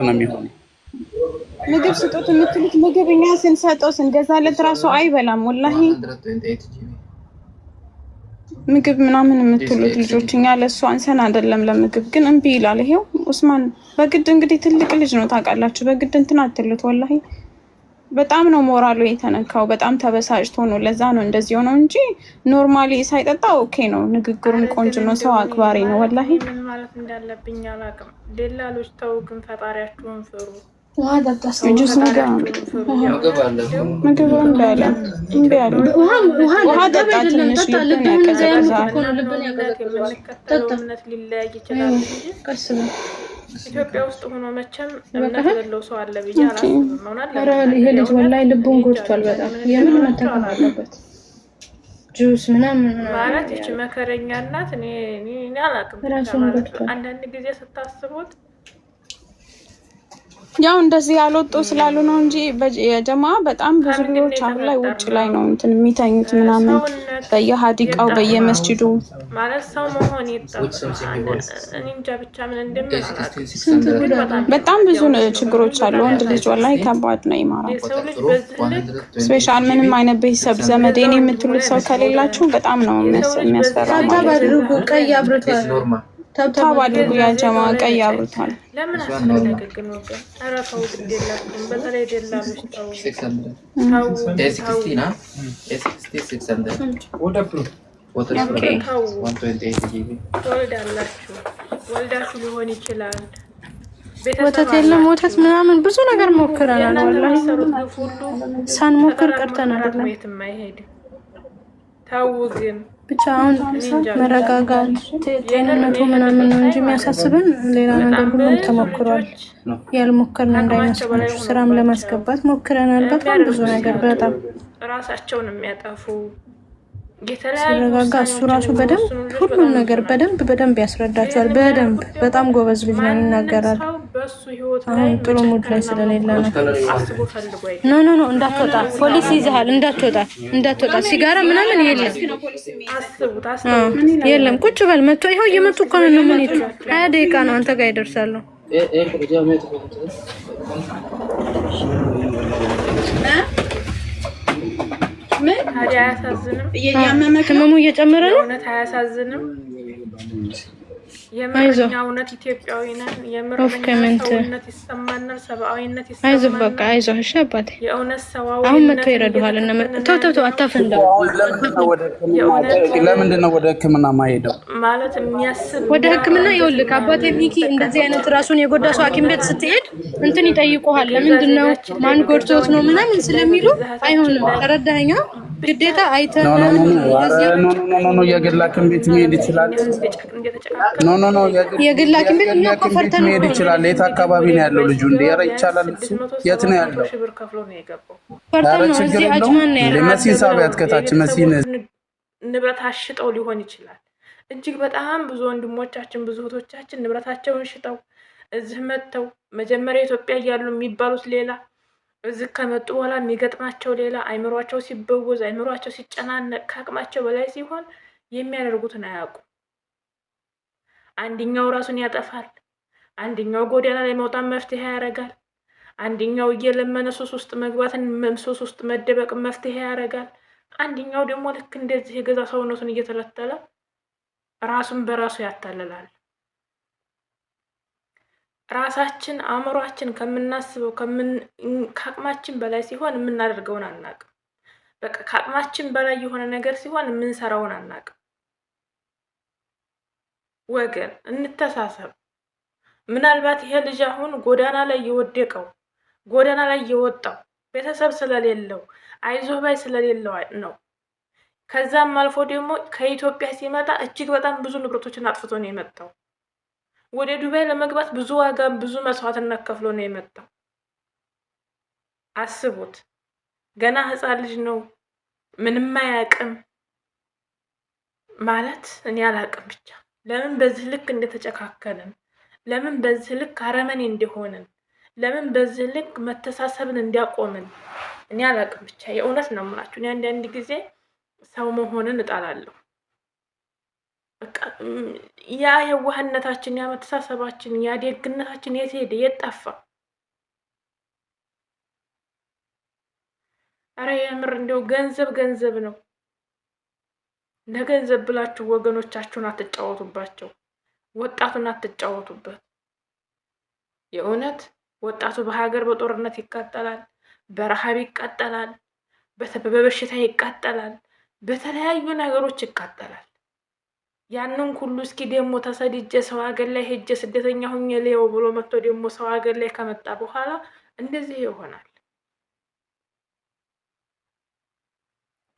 ነው የሚሆነው። ምግብ ስጦት የምትሉት ምግብ እኛ ስንሰጠው ስንገዛለት ራሱ አይበላም። ወላሂ ምግብ ምናምን የምትሉት ልጆች እኛ ለእሱ አንሰን አይደለም ለምግብ ግን እምቢ ይላል። ይሄው ኡስማን በግድ እንግዲህ ትልቅ ልጅ ነው ታውቃላችሁ። በግድ እንትን አትሉት። ወላሂ በጣም ነው ሞራሉ የተነካው። በጣም ተበሳጭቶ ነው። ለዛ ነው እንደዚህ ሆነው እንጂ ኖርማሊ ሳይጠጣ ኦኬ ነው። ንግግሩም ቆንጆ ነው። ሰው አክባሪ ነው። ወላሂ ምን ማለት እንዳለብኝ አላውቅም። ደላሎች ተው ግን ፈጣሪያችሁን ፍሩ። ውሃ ጠጣ። ጁስ ምግብ እንዳለ እምቢ አለ። ውሃ ጠጣ። ትንሽ ልብን ያቀዘቅዛል። የምንከተለው እምነት ሊለያይ ይችላል እንጂ ኢትዮጵያ ውስጥ ሆኖ መቼም እምነት የሌለው ሰው አለ ብዬ አላስብም። ይሄ ልጅ ወላሂ ልቡን ጎድቷል በጣም። የምን መታከም አለበት? ጁስ ምናምን ማለት ይቺ መከረኛ እናት እኔ አላውቅም። አንዳንድ ጊዜ ስታስቡት ያው እንደዚህ ያልወጡ ስላሉ ነው እንጂ የጀማ በጣም ብዙ ልጆች አሁን ላይ ውጭ ላይ ነው እንትን የሚተኙት ምናምን በየሀዲቃው በየመስጂዱ ማለት ሰው መሆን ይጣጣል። እኔ እንጃ ብቻ ምን እንደሚያስፈልግ በጣም ብዙ ችግሮች አሉ። ወንድ ልጅ ወላሂ ከባድ ነው ይማራል። ስፔሻል ምንም አይነት ቤተሰብ ዘመድ የኔ የምትሉት ሰው ከሌላችሁ በጣም ነው የሚያስፈራው። ታባድርጉ ቀይ አብርቷል። ታብ አድርጉ ያ ጀማ ቀይ አብርቷል። ለምን አስፈለገ ግን ወገን? ኧረ ተው ግድ የላችሁም። በተለይ ደላሎች ተው ትወልዳላችሁ። ወልዳችሁ ሊሆን ይችላል። ወተት የለም ወተት ምናምን ብዙ ነገር ሞክረናል። ወላሂ ሳንሞክር ቀርተን አይደለም። የትም አይሄድም። ተው ግን ብቻ አሁን መረጋጋት ጤንነቱ ምናምን ነው እንጂ የሚያሳስበን ሌላ ነገር ሁሉም ተሞክሯል። ያልሞከርን እንዳይመስላችሁ ስራም ለማስገባት ሞክረናል። በጣም ብዙ ነገር በጣም ራሳቸውን የሚያጠፉ ሲረጋጋ እሱ ራሱ በደንብ ሁሉም ነገር በደንብ ያስረዳቸዋል። በደንብ በጣም ጎበዝ ልጅ ነው፣ ይናገራል። አሁን ጥሩ ሙድ ላይ ስለሌለ ነው። ኖ እንዳትወጣ፣ ፖሊስ ይዘሃል። እንዳትወጣ ሲጋራ ምናምን የለም። ቁጭ በል። መጥቶ ይኸው እየመጡ እኮ ነው። ምን ይቱ 20 ደቂቃ ነው አንተ ጋር ይደርሳሉ። ታዲያ አያሳዝንም? ህመሙ እየጨመረ ነው። እውነት አያሳዝንም? የምርኛ እውነት ኢትዮጵያዊ ነን። የምርኛ ሰውነት ይሰማናል፣ ሰብአዊነት ይሰማናል። አይዞህ በቃ አይዞህ። እሺ አባቴ የእውነት ሰዋዊ አሁን መጥቶ ይረዱሃል። እና ተው አታፈንዳ። ለምንድን ነው ወደ ሕክምና ማሄደው? ማለት የሚያስብ ወደ ሕክምና ይኸውልህ አባቴ ሚኪ እንደዚህ አይነት ራሱን የጎዳ ሰው ሐኪም ቤት ስትሄድ እንትን ይጠይቁሃል። ለምንድን ነው ማን ጎድቶት ነው ምናምን ስለሚሉ አይሆንም። ተረዳኸኝ? ግዴታ አይተህ ኖ የግል ሐኪም ቤት መሄድ ይችላል። ኖ የግል ሐኪም ቤት እና ኮፈርተን መሄድ ይችላል። የት አካባቢ ነው ያለው ልጁ? እንደ ኧረ ይቻላል። የት ነው ያለው? ኧረ ችግር የለውም። መሲን ሳቢያት ከታች መሲን ንብረት አሽጠው ሊሆን ይችላል። እጅግ በጣም ብዙ ወንድሞቻችን ብዙ እህቶቻችን ንብረታቸውን ሽጠው እዚህ መጥተው መጀመሪያ ኢትዮጵያ እያሉ የሚባሉት ሌላ፣ እዚህ ከመጡ በኋላ የሚገጥማቸው ሌላ። አይምሯቸው ሲበወዝ፣ አይምሯቸው ሲጨናነቅ፣ ከአቅማቸው በላይ ሲሆን የሚያደርጉትን አያውቁም። አንደኛው ራሱን ያጠፋል፣ አንደኛው ጎዳና ላይ መውጣት መፍትሄ ያደርጋል፣ አንደኛው እየለመነ ሱስ ውስጥ መግባትን ሱስ ውስጥ መደበቅ መፍትሄ ያደርጋል። አንደኛው ደግሞ ልክ እንደዚህ የገዛ ሰውነቱን እየተለተለ ራሱን በራሱ ያታልላል። ራሳችን አእምሯችን ከምናስበው ከአቅማችን በላይ ሲሆን የምናደርገውን አናውቅም። በቃ ከአቅማችን በላይ የሆነ ነገር ሲሆን የምንሰራውን አናውቅም። ወገን እንተሳሰብ። ምናልባት ይሄ ልጅ አሁን ጎዳና ላይ የወደቀው ጎዳና ላይ የወጣው ቤተሰብ ስለሌለው አይዞህ ባይ ስለሌለው ነው። ከዛም አልፎ ደግሞ ከኢትዮጵያ ሲመጣ እጅግ በጣም ብዙ ንብረቶችን አጥፍቶ ነው የመጣው። ወደ ዱባይ ለመግባት ብዙ ዋጋ ብዙ መስዋዕትነት ከፍሎ ነው የመጣው። አስቡት። ገና ህፃን ልጅ ነው፣ ምንም አያውቅም። ማለት እኔ አላውቅም ብቻ ለምን በዚህ ልክ እንደተጨካከልን፣ ለምን በዚህ ልክ አረመኔ እንደሆንን፣ ለምን በዚህ ልክ መተሳሰብን እንዲያቆምን እኔ አላውቅም ብቻ የእውነት ነው የምላችሁ። እኔ አንዳንድ ጊዜ ሰው መሆንን እጣላለሁ። በቃ ያ የዋህነታችን፣ ያ መተሳሰባችን፣ ያ ደግነታችን የት ሄደ? የት ጠፋ? አረ የምር እንደው ገንዘብ ነው። ለገንዘብ ብላችሁ ወገኖቻችሁን አትጫወቱባቸው። ወጣቱን አትጫወቱበት። የእውነት ወጣቱ በሀገር በጦርነት ይቃጠላል፣ በረሃብ ይቃጠላል፣ በበሽታ ይቃጠላል፣ በተለያዩ ነገሮች ይቃጠላል። ያንን ሁሉ እስኪ ደግሞ ተሰድጄ ሰው ሀገር ላይ ሄጄ ስደተኛ ሁኜ ሌው ብሎ መጥቶ ደግሞ ሰው ሀገር ላይ ከመጣ በኋላ እንደዚህ ይሆናል።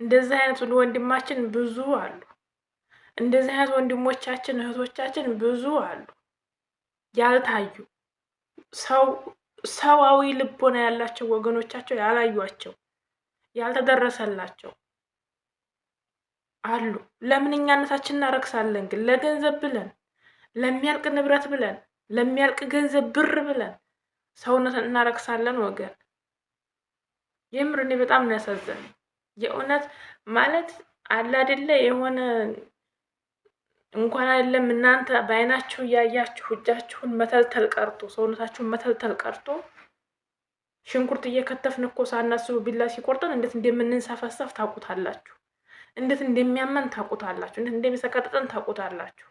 እንደዚህ አይነት ወንድማችን ብዙ አሉ። እንደዚህ አይነት ወንድሞቻችን እህቶቻችን ብዙ አሉ። ያልታዩ ሰዋዊ ልቦና ያላቸው ወገኖቻቸው ያላዩቸው ያልተደረሰላቸው አሉ። ለምን እኛነታችን እናረክሳለን? ግን ለገንዘብ ብለን ለሚያልቅ ንብረት ብለን ለሚያልቅ ገንዘብ ብር ብለን ሰውነት እናረክሳለን ወገን። የምር እኔ በጣም ነው ያሳዘነኝ። የእውነት ማለት አለ አይደለ የሆነ እንኳን አይደለም እናንተ በአይናችሁ እያያችሁ እጃችሁን መተልተል ቀርቶ ሰውነታችሁን መተልተል ቀርቶ ሽንኩርት እየከተፍን እኮ ሳናስቡ ቢላ ሲቆርጠን እንዴት እንደምንንሰፈሰፍ ታውቁታላችሁ። እንዴት እንደሚያመን ታውቁታላችሁ። እንዴት እንደሚሰቀጥጠን ታውቁታላችሁ።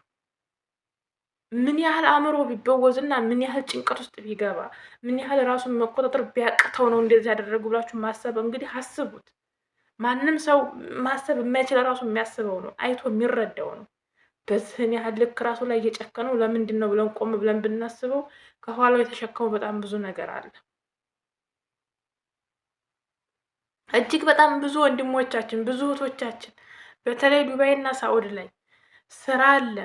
ምን ያህል አእምሮ ቢበወዝና ምን ያህል ጭንቀት ውስጥ ቢገባ ምን ያህል ራሱን መቆጣጠር ቢያቅተው ነው እንደዚህ ያደረጉ ብላችሁ ማሰብ እንግዲህ አስቡት። ማንም ሰው ማሰብ የማይችል ራሱ የሚያስበው ነው፣ አይቶ የሚረዳው ነው። በዚህን ያህል ልክ ራሱ ላይ እየጨከነው ለምንድን ነው ብለን ቆም ብለን ብናስበው ከኋላው የተሸከመው በጣም ብዙ ነገር አለ። እጅግ በጣም ብዙ ወንድሞቻችን ብዙ እህቶቻችን በተለይ ዱባይ እና ሳኡዲ ላይ ስራ አለ፣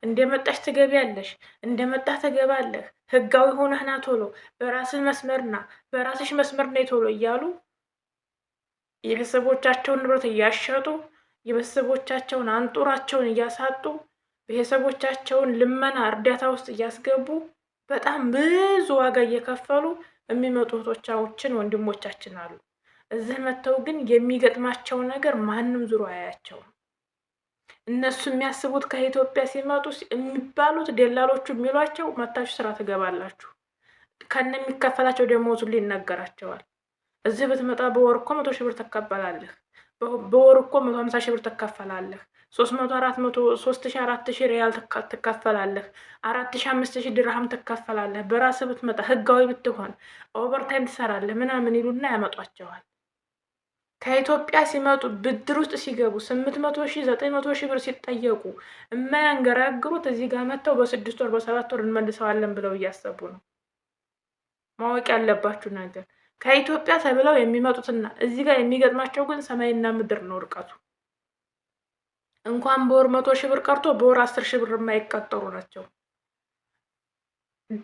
እንደመጣሽ ትገቢያለሽ፣ እንደመጣህ ትገባለህ፣ ህጋዊ ሆነህ ና ቶሎ፣ በራስህ መስመርና በራስሽ መስመር ነይ ቶሎ እያሉ የቤተሰቦቻቸውን ንብረት እያሸጡ የቤተሰቦቻቸውን አንጡራቸውን እያሳጡ ቤተሰቦቻቸውን ልመና እርዳታ ውስጥ እያስገቡ በጣም ብዙ ዋጋ እየከፈሉ የሚመጡ እህቶቻችን ወንድሞቻችን አሉ። እዚህ መጥተው ግን የሚገጥማቸው ነገር ማንም ዙሮ አያቸውም። እነሱ የሚያስቡት ከኢትዮጵያ ሲመጡ የሚባሉት ደላሎቹ የሚሏቸው መታችሁ ስራ ትገባላችሁ፣ ከነ የሚከፈላቸው ደሞዙ ይነገራቸዋል። እዚህ ብትመጣ በወር እኮ 100 ሺህ ብር ትቀበላለህ፣ በወር እኮ 150 ሺህ ብር ትከፈላለህ፣ 300 400 3000 4000 ሪያል ትከፈላለህ፣ 4000 5000 ድርሃም ትከፈላለህ። በራስህ ብትመጣ ህጋዊ ብትሆን ኦቨርታይም ትሰራለህ ምናምን ይሉና ያመጧቸዋል። ከኢትዮጵያ ሲመጡ ብድር ውስጥ ሲገቡ 800 ሺህ 900 ሺህ ብር ሲጠየቁ የማያንገራግሩት እዚህ ጋር መጥተው በ6 ወር በ7 ወር እንመልሰዋለን ብለው እያሰቡ ነው። ማወቅ ያለባችሁ ነገር ከኢትዮጵያ ተብለው የሚመጡትና እዚህ ጋር የሚገጥማቸው ግን ሰማይና ምድር ነው ርቀቱ። እንኳን በወር 100 ሺህ ብር ቀርቶ በወር 10 ሺህ ብር የማይቀጠሩ ናቸው።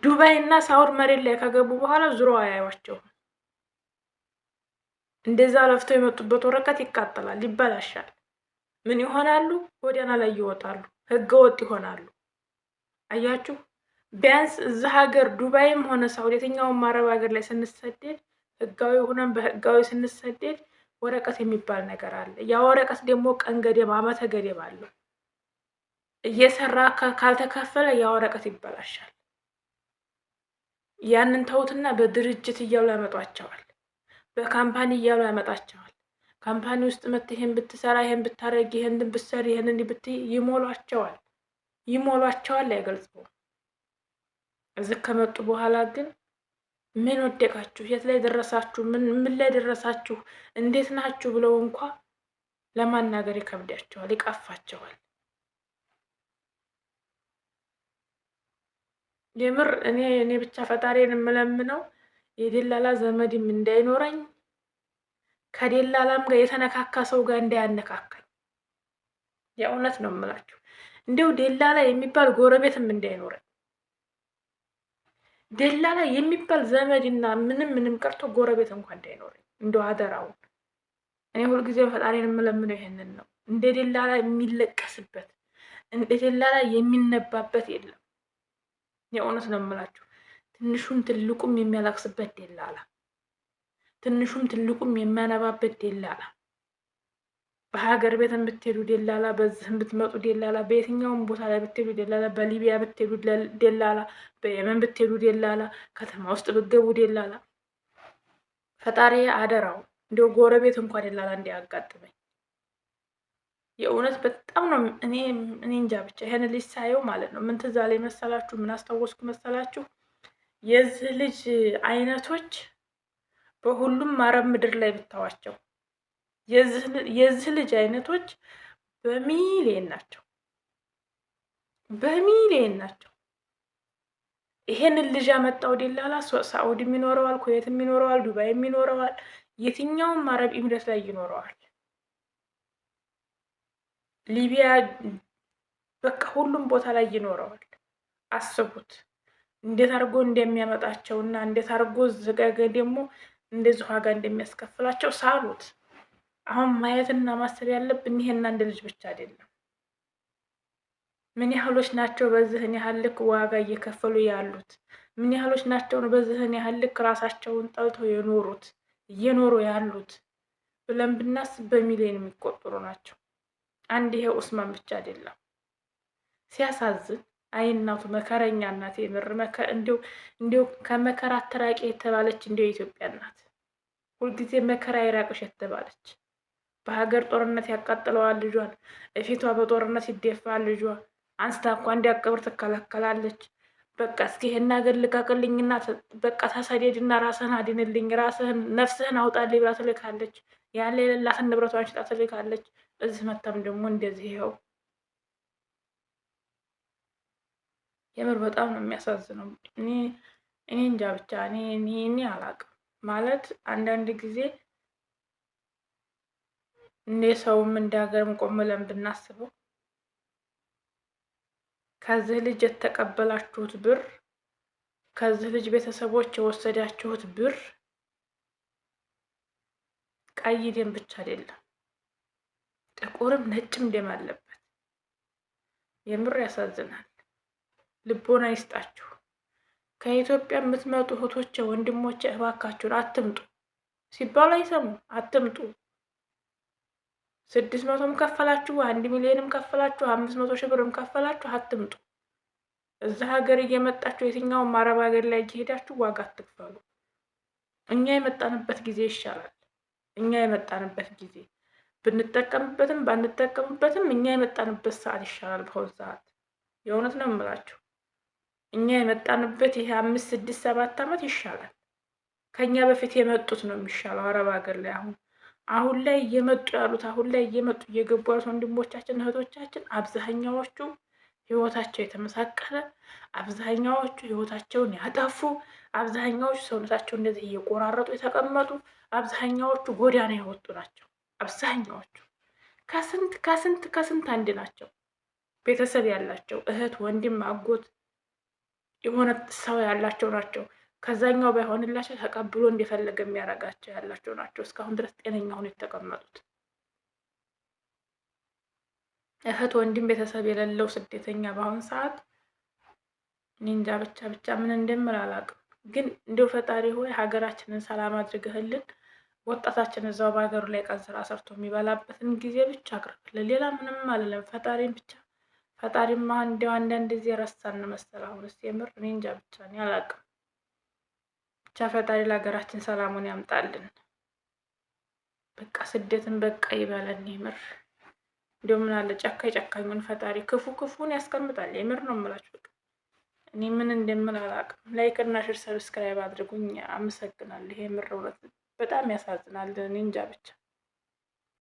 ዱባይ እና ሳውዲ መሬት ላይ ከገቡ በኋላ ዙሮ አያዩዋቸውም። እንደዛ ለፍተው የመጡበት ወረቀት ይቃጠላል፣ ይበላሻል። ምን ይሆናሉ? ጎዳና ላይ ይወጣሉ፣ ህገ ወጥ ይሆናሉ። አያችሁ፣ ቢያንስ እዚህ ሀገር ዱባይም ሆነ ሳውዲ የትኛውም አረብ ሀገር ላይ ስንሰደድ ህጋዊ ሆነን በህጋዊ ስንሰደድ ወረቀት የሚባል ነገር አለ። ያ ወረቀት ደግሞ ቀን ገደብ ዓመተ ገደብ አለው። እየሰራ ካልተከፈለ ያ ወረቀት ይበላሻል። ያንን ተውትና በድርጅት እያሉ ያመጧቸዋል፣ በካምፓኒ እያሉ ያመጣቸዋል። ካምፓኒ ውስጥ መጥተህ ይሄን ብትሰራ ይሄን ብታረግ ይሄን ብትሰሪ ይሄን ብትይ ይሞሏቸዋል፣ አይገልጽም። እዚህ ከመጡ በኋላ ግን ምን ወደቃችሁ፣ የት ላይ ደረሳችሁ፣ ምን ላይ ደረሳችሁ፣ እንዴት ናችሁ ብለው እንኳ ለማናገር ይከብዳቸዋል፣ ይቃፋቸዋል። የምር እኔ ብቻ ፈጣሪን የምለምነው የደላላ ዘመድም እንዳይኖረኝ ከደላላም ጋር የተነካካ ሰው ጋር እንዳያነካካኝ። የእውነት ነው የምላችሁ። እንደው ደላላ የሚባል ጎረቤትም እንዳይኖረኝ፣ ደላላ የሚባል ዘመድና ምንም ቀርቶ ጎረቤት እንኳን እንዳይኖረኝ እንደው አደራውን። እኔ ሁልጊዜም ፈጣሪን የምለምነው ይሄንን ነው። እንደ ደላላ የሚለቀስበት እንደ ደላላ የሚነባበት የለም። የእውነት ነው የምላችሁ። ትንሹም ትልቁም የሚያለቅስበት ደላላ፣ ትንሹም ትልቁም የሚያነባበት ደላላ፣ በሀገር ቤት ብትሄዱ ደላላ፣ በዚህም ብትመጡ ደላላ፣ በየትኛውም ቦታ ላይ ብትሄዱ ደላላ፣ በሊቢያ ብትሄዱ ደላላ፣ በየመን ብትሄዱ ደላላ፣ ከተማ ውስጥ ብትገቡ ደላላ። ፈጣሪ አደራው እንደው ጎረቤት እንኳን ደላላ እንዲያጋጥመኝ የእውነት በጣም ነው። እኔ እንጃ ብቻ ይሄን ልጅ ሳየው ማለት ነው ምን ትዝ አለኝ መሰላችሁ? ምን አስታወስኩ መሰላችሁ? የዚህ ልጅ አይነቶች በሁሉም አረብ ምድር ላይ ብታዋቸው የዚህ ልጅ አይነቶች በሚሊየን ናቸው፣ በሚሊየን ናቸው። ይሄንን ልጅ ያመጣው ደላላ ሳኡዲም ይኖረዋል፣ ኩዌትም ይኖረዋል፣ ዱባይም ይኖረዋል፣ የትኛውም አረብ ኤሚሬት ላይ ይኖረዋል፣ ሊቢያ፣ በቃ ሁሉም ቦታ ላይ ይኖረዋል። አስቡት እንዴት አድርጎ እንደሚያመጣቸው እና እንዴት አድርጎ ዘጋገ ደግሞ እንደዚህ ዋጋ እንደሚያስከፍላቸው ሳሉት። አሁን ማየትና ማሰብ ያለብን ይሄና እንደ ልጅ ብቻ አይደለም። ምን ያህሎች ናቸው በዚህን ያህል ልክ ዋጋ እየከፈሉ ያሉት? ምን ያህሎች ናቸው በዚህን ያህል ልክ ራሳቸውን ጠልተው የኖሩት እየኖሩ ያሉት ብለን ብናስብ በሚሊዮን የሚቆጠሩ ናቸው። አንድ ይሄ ኡስማን ብቻ አይደለም። ሲያሳዝን አይ እናቱ መከረኛ እናት የምር እንዲሁ ከመከራ አትራቂ የተባለች እንዲሁ የኢትዮጵያ እናት ሁልጊዜ መከራ ይራቅሽ የተባለች በሀገር ጦርነት ያቃጥለዋል ልጇን፣ እፊቷ በጦርነት ይደፋል ልጇ፣ አንስታ እንኳ እንዲያቀብር ትከለከላለች። በቃ እስኪ ይሄን ሀገር ልቀቅልኝና በቃ ተሰደድና ራስህን አድንልኝ፣ ራስህን ነፍስህን አውጣልኝ ብላ ትልካለች። ያለ የሌላትን ንብረቷን ሽጣ ትልካለች። እዚህ መታም ደግሞ እንደዚህ ይኸው። የምር በጣም ነው የሚያሳዝነው። እኔ እንጃ ብቻ እኔ አላቅም ማለት አንዳንድ ጊዜ እንደ ሰውም እንደ ሀገርም ቆም ብለን ብናስበው ከዚህ ልጅ የተቀበላችሁት ብር፣ ከዚህ ልጅ ቤተሰቦች የወሰዳችሁት ብር ቀይ ደም ብቻ አይደለም፣ ጥቁርም ነጭም ደም አለበት። የምር ያሳዝናል። ልቦና ይስጣችሁ። ከኢትዮጵያ የምትመጡ እህቶቼ ወንድሞቼ እባካችሁን አትምጡ ሲባል አይሰሙ። አትምጡ። 600ም ከፈላችሁ 1 ሚሊዮንም ከፈላችሁ 500 ሺህ ብርም ከፈላችሁ አትምጡ። እዛ ሀገር እየመጣችሁ የትኛውም አረብ ሀገር ላይ እየሄዳችሁ ዋጋ አትክፈሉ። እኛ የመጣንበት ጊዜ ይሻላል። እኛ የመጣንበት ጊዜ ብንጠቀምበትም ባንጠቀምበትም እኛ የመጣንበት ሰዓት ይሻላል። በአሁኑ ሰዓት የእውነት ነው የምላችሁ። እኛ የመጣንበት ይሄ 5፣ 6፣ 7 ዓመት ይሻላል። ከኛ በፊት የመጡት ነው የሚሻለው አረብ ሀገር ላይ አሁን ላይ እየመጡ ያሉት አሁን ላይ እየመጡ እየገቡ ያሉት ወንድሞቻችን እህቶቻችን አብዛኛዎቹ ህይወታቸው የተመሳቀለ፣ አብዛኛዎቹ ህይወታቸውን ያጠፉ፣ አብዛኛዎቹ ሰውነታቸው እንደዚህ እየቆራረጡ የተቀመጡ፣ አብዛኛዎቹ ጎዳና የወጡ ናቸው። አብዛኛዎቹ ከስንት አንድ ናቸው ቤተሰብ ያላቸው እህት፣ ወንድም፣ አጎት የሆነ ሰው ያላቸው ናቸው። ከዛኛው ባይሆንላቸው ተቀብሎ እንደፈለገ የሚያደርጋቸው ያላቸው ናቸው። እስካሁን ድረስ ጤነኛ ሆነው የተቀመጡት እህት ወንድም ቤተሰብ የሌለው ስደተኛ በአሁን ሰዓት እንጃ ብቻ ምን እንደምል አላውቅም። ግን እንደው ፈጣሪ ሆይ ሀገራችንን ሰላም አድርገህልን ወጣታችን እዛው በሀገሩ ላይ ቀን ስራ ሰርቶ የሚበላበትን ጊዜ ብቻ አቅርብልን። ሌላ ምንም አልለም። ፈጣሪማ እንዲያው አንዳንድ ጊዜ ረሳን መሰል። አሁንስ የምር እኔ እንጃ ብቻ እኔ አላውቅም። ብቻ ፈጣሪ ለሀገራችን ሰላሙን ያምጣልን። በቃ ስደትን በቃ ይበለን። የምር እንዲያው ምን አለ ጨካኙን ፈጣሪ ክፉን ያስቀምጣል። የምር ነው የምላችሁ። በቃ እኔ ምን እንደምል አላውቅም። ላይክ እና ሼር ሰብስክራይብ አድርጉኝ። አመሰግናለሁ። የምር እውነት በጣም ያሳዝናል። እኔ እንጃ ብቻ